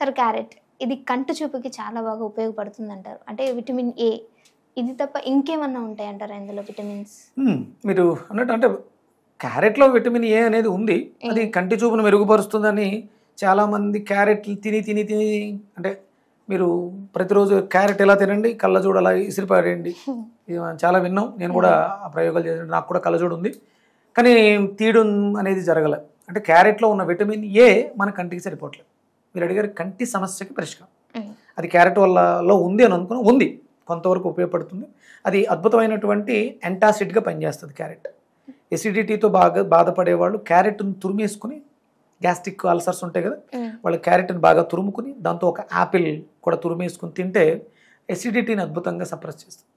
Sir carrot ఇది కంటి చూపుకి చాలా బాగా ఉపయోగపడుతుంది అంటారు. అంటే విటమిన్ ఏ ఇది తప్ప ఇంకేమన్నా ఉంటాయంటారా ఇందులో విటమిన్స్? మీరు అన్నట్టు అంటే క్యారెట్లో విటమిన్ ఏ అనేది ఉంది. అది కంటి చూపును మెరుగుపరుస్తుందని చాలామంది క్యారెట్లు తిని తిని తిని అంటే మీరు ప్రతిరోజు క్యారెట్ ఎలా తినండి, కళ్ళజోడు అలా ఇసిరిపారేయండి, ఇది మనం చాలా విన్నాం. నేను కూడా ఆ ప్రయోగాలు చేసాను, నాకు కూడా కళ్ళజోడు ఉంది, కానీ తీయడం అనేది జరగలే. అంటే క్యారెట్లో ఉన్న విటమిన్ ఏ మన కంటికి సరిపోవట్లేదు. మీరు అడిగారు కంటి సమస్యకి పరిష్కారం, అది క్యారెట్ వల్లలో ఉంది అని అనుకున్నా, ఉంది, కొంతవరకు ఉపయోగపడుతుంది. అది అద్భుతమైనటువంటి యాంటాసిడ్గా పనిచేస్తుంది క్యారెట్. ఎసిడిటీతో బాధపడే వాళ్ళు క్యారెట్ను తురిమేసుకుని, గ్యాస్ట్రిక్ అల్సర్స్ ఉంటాయి కదా, వాళ్ళు క్యారెట్ని బాగా తురుముకుని దాంతో ఒక యాపిల్ కూడా తురిమేసుకుని తింటే ఎసిడిటీని అద్భుతంగా సప్రెస్ చేస్తుంది,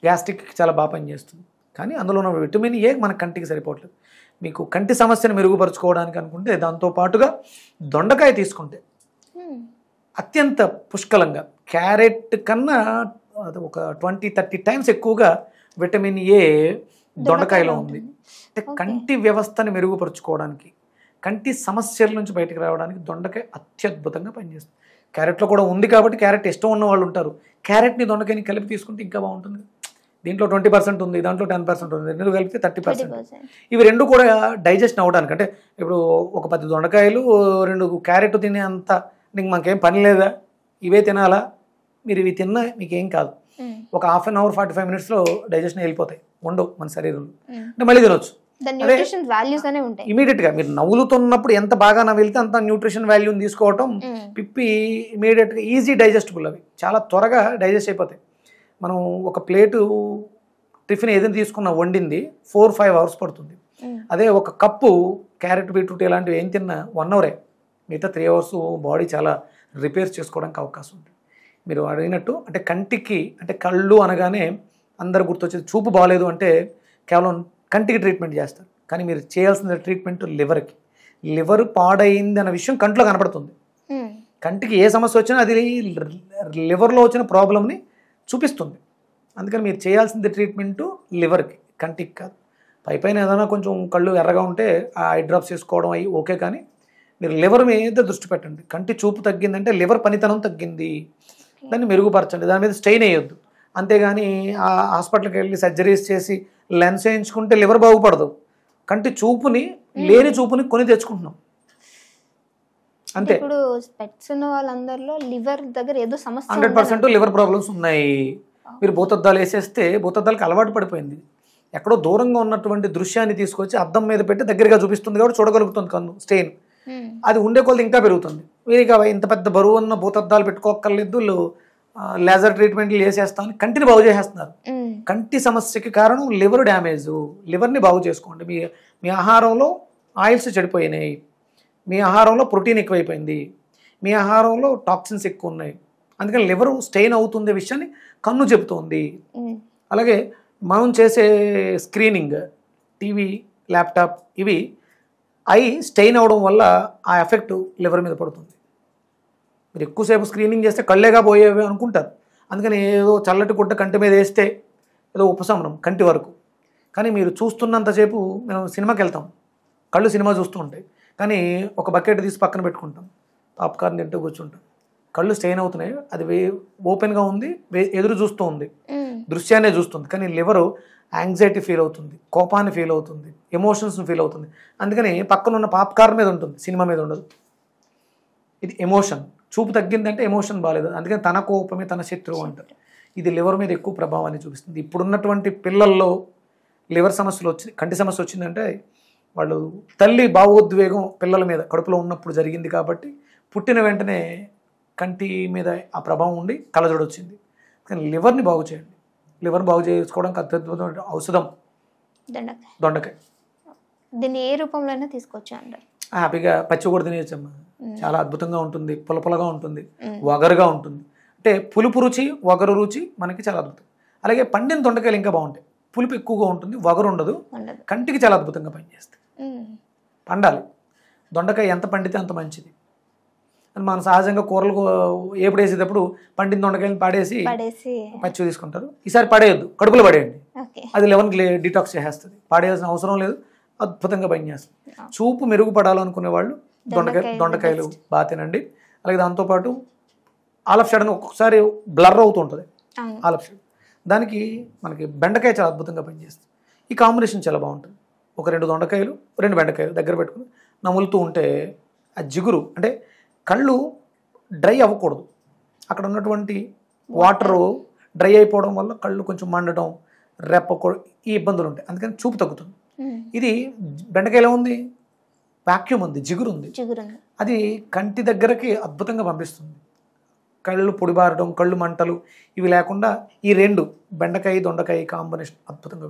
గ్యాస్ట్రిక్కి చాలా బాగా పనిచేస్తుంది. కానీ అందులో ఉన్న విటమిన్ ఏ మన కంటికి సరిపోవట్లేదు. మీకు కంటి సమస్యను మెరుగుపరుచుకోవడానికి అనుకుంటే దాంతో పాటుగా దొండకాయ తీసుకుంటే అత్యంత పుష్కలంగా క్యారెట్ కన్నా ఒక 20-30 టైమ్స్ ఎక్కువగా విటమిన్ ఏ దొండకాయలో ఉంది. అంటే కంటి వ్యవస్థని మెరుగుపరుచుకోవడానికి, కంటి సమస్యల నుంచి బయటకు రావడానికి దొండకాయ అత్యద్భుతంగా పనిచేస్తుంది. క్యారెట్లో కూడా ఉంది కాబట్టి క్యారెట్ ఇష్టం ఉన్న వాళ్ళు ఉంటారు. క్యారెట్ని దొండకాయని కలిపి తీసుకుంటే ఇంకా బాగుంటుంది. దీంట్లో 20% ఉంది, దాంట్లో 10% ఉంది, రెండు కలిపితే 30%. ఇవి రెండు కూడా డైజెషన్ అవ్వడానికి, అంటే ఇప్పుడు ఒక 10 దొండకాయలు 2 క్యారెట్ తినే అంత నీకు మనకేం పని లేదా, ఇవే తినాలా, మీరు ఇవి తిన్నా మీకేం కాదు. ఒక హాఫ్ అన్ అవర్ 45 మినిట్స్లో డైజెషన్ వెళ్ళిపోతాయి, ఉండవు మన శరీరంలో. అంటే మళ్ళీ తినొచ్చు. ఇమీడియట్గా మీరు నవ్వులుతున్నప్పుడు ఎంత బాగా నవ్వితే అంత న్యూట్రిషన్ వాల్యూని తీసుకోవటం, పిప్పి ఇమీడియట్గా ఈజీ డైజెస్టబుల్, అవి చాలా త్వరగా డైజెస్ట్ అయిపోతాయి. మనం ఒక ప్లేటు టిఫిన్ ఏదైనా తీసుకున్నా వండింది 4-5 అవర్స్ పడుతుంది. అదే ఒక కప్పు క్యారెట్ బీట్రూట్ ఇలాంటివి ఏం తిన్నా 1 అవరే, మిగతా 3 అవర్స్ బాడీ చాలా రిపేర్స్ చేసుకోవడానికి అవకాశం ఉంది. మీరు అడిగినట్టు అంటే కంటికి, అంటే కళ్ళు అనగానే అందరు గుర్తొచ్చేది చూపు బాగాలేదు అంటే కేవలం కంటికి ట్రీట్మెంట్ చేస్తారు, కానీ మీరు చేయాల్సిన ట్రీట్మెంట్ లివర్కి. లివర్ పాడైంది అన్న విషయం కంట్లో కనపడుతుంది. కంటికి ఏ సమస్య వచ్చినా అది లివర్లో వచ్చిన ప్రాబ్లమ్ని చూపిస్తుంది. అందుకని మీరు చేయాల్సింది ట్రీట్మెంటు లివర్కి, కంటికి కాదు. పైన ఏదైనా కొంచెం కళ్ళు ఎర్రగా ఉంటే ఆ ఐ డ్రాప్స్ వేసుకోవడం అవి ఓకే, కానీ మీరు లివర్ మీద దృష్టి పెట్టండి. కంటి చూపు తగ్గిందంటే లివర్ పనితనం తగ్గింది, దాన్ని మెరుగుపరచండి, దాని మీద స్ట్రెయిన్ వేయొద్దు. అంతేగాని ఆ హాస్పిటల్కి వెళ్ళి సర్జరీస్ చేసి లెన్స్ వేయించుకుంటే లివర్ బాగుపడదు. కంటి చూపుని, లేని చూపుని కొని తెచ్చుకుంటున్నాం అంతే. ఇప్పుడు స్పెట్స్ ఉన్న వాళ్ళందరిలో లివర్ దగ్గర ఏదో సమస్య, 100% లివర్ ప్రాబ్లమ్స్ ఉన్నాయి. మీరు భూతద్దాలు వేసేస్తే భూతద్దాలకు అలవాటు పడిపోయింది. ఎక్కడో దూరంగా ఉన్నటువంటి దృశ్యాన్ని తీసుకొచ్చి అద్దం మీద పెట్టి దగ్గరగా చూపిస్తుంది కాబట్టి చూడగలుగుతుంది కన్ను స్టెయిన్. అది ఉండే కొలది ఇంకా పెరుగుతుంది. వీరికి ఇంత పెద్ద బరువు ఉన్న భూతద్దాలు పెట్టుకోక్కర్లేదు, లేజర్ ట్రీట్మెంట్లు చేసేస్తామని కంటిని బాగు చేసేస్తున్నారు. కంటి సమస్యకి కారణం లివర్ డ్యామేజ్. లివర్ని బాగు చేసుకోండి. మీ ఆహారంలో ఆయిల్స్ చెడిపోయినాయి, మీ ఆహారంలో ప్రోటీన్ ఎక్కువైపోయింది, మీ ఆహారంలో టాక్సిన్స్ ఎక్కువ ఉన్నాయి, అందుకని లివర్ స్టెయిన్ అవుతుంది విషయాన్ని కన్ను చెబుతోంది. అలాగే మనం చేసే స్క్రీనింగ్, టీవీ, ల్యాప్టాప్, ఇవి ఐ స్టెయిన్ అవడం వల్ల ఆ ఎఫెక్ట్ లివర్ మీద పడుతుంది. మీరు ఎక్కువసేపు స్క్రీనింగ్ చేస్తే కళ్ళేగా పోయేవి అనుకుంటారు, అందుకని ఏదో చల్లటి గుడ్డ కంటి మీద వేస్తే ఏదో ఉపశమనం కంటి వరకు. కానీ మీరు చూస్తున్నంతసేపు, మేము సినిమాకి వెళ్తాం, కళ్ళు సినిమా చూస్తూ ఉంటాయి, కానీ ఒక బకెట్ తీసి పక్కన పెట్టుకుంటాం, పాప్కార్న్ తింటూ కూర్చుంటాం, కళ్ళు స్టెయిన్ అవుతున్నాయి, అది ఓపెన్గా ఉంది, ఎదురు చూస్తూ ఉంది, దృశ్యాన్నే చూస్తుంది, కానీ లివరు యాంగ్జైటీ ఫీల్ అవుతుంది, కోపాన్ని ఫీల్ అవుతుంది, ఎమోషన్స్ని ఫీల్ అవుతుంది. అందుకని పక్కన ఉన్న పాప్కార్న్ మీద ఉంటుంది, సినిమా మీద ఉండదు. ఇది ఎమోషన్. చూపు తగ్గిందంటే ఎమోషన్ బాగాలేదు, అందుకని తన కోపమే తన శత్రువు అంటారు. ఇది లివర్ మీద ఎక్కువ ప్రభావాన్ని చూపిస్తుంది. ఇప్పుడున్నటువంటి పిల్లల్లో లివర్ సమస్యలు కంటి సమస్య వచ్చిందంటే వాళ్ళు తల్లి భావోద్వేగం పిల్లల మీద కడుపులో ఉన్నప్పుడు జరిగింది కాబట్టి పుట్టిన వెంటనే కంటి మీద ఆ ప్రభావం ఉండి కళ్ళజోడు వచ్చింది. కానీ లివర్ని బాగు చేయండి. లివర్ని బాగు చేసుకోవడానికి అత్యద్భుతమైన ఔషధం దొండకాయ. దీన్ని ఏ రూపంలో తీసుకోవచ్చు అంటారు? హ్యాపీగా పచ్చి కూడా తినేయచ్చమ్మా, చాలా అద్భుతంగా ఉంటుంది, పులపులగా ఉంటుంది, వగరుగా ఉంటుంది. అంటే పులుపు రుచి, వగరు రుచి మనకి చాలా అద్భుతం. అలాగే పండిన దొండకాయలు ఇంకా బాగుంటాయి, పులుపు ఎక్కువగా ఉంటుంది, వగరు ఉండదు, కంటికి చాలా అద్భుతంగా పనిచేస్తాయి. పండాలి. దొండకాయ ఎంత పండితే అంత మంచిది. మనం సహజంగా కూరలు ఏపుడు వేసేటప్పుడు పండిన దొండకాయలు పాడేసి పచ్చి తీసుకుంటారు. ఈసారి పడేయద్దు, కడుపులో పడేయండి, అది లివర్ని డిటాక్స్ చేసేస్తుంది. పాడేయాల్సిన అవసరం లేదు, అద్భుతంగా పనిచేస్తుంది. చూపు మెరుగుపడాలనుకునే వాళ్ళు దొండకాయలు బాగా తినండి. అలాగే దాంతోపాటు ఆల్ ఆఫ్ సడన్ ఒక్కొక్కసారి బ్లర్ అవుతూ ఉంటుంది అవును. All of sudden. దానికి మనకి బెండకాయ చాలా అద్భుతంగా పనిచేస్తుంది. ఈ కాంబినేషన్ చాలా బాగుంటుంది. ఒక 2 దొండకాయలు 2 బెండకాయలు దగ్గర పెట్టుకుని నములుతూ ఉంటే ఆ జిగురు అంటే కళ్ళు డ్రై అవ్వకూడదు. అక్కడ ఉన్నటువంటి వాటరు డ్రై అయిపోవడం వల్ల కళ్ళు కొంచెం మండటం, ఈ ఇబ్బందులు ఉంటాయి. అందుకని చూపు తగ్గుతుంది. ఇది బెండకాయలో ఉంది, వాక్యూమ్ ఉంది, జిగురు ఉంది. అది కంటి దగ్గరకి అద్భుతంగా పంపిస్తుంది. కళ్ళు పొడిబారడం, కళ్ళు మంటలు ఇవి లేకుండా ఈ 2 బెండకాయ దొండకాయ కాంబినేషన్ అద్భుతంగా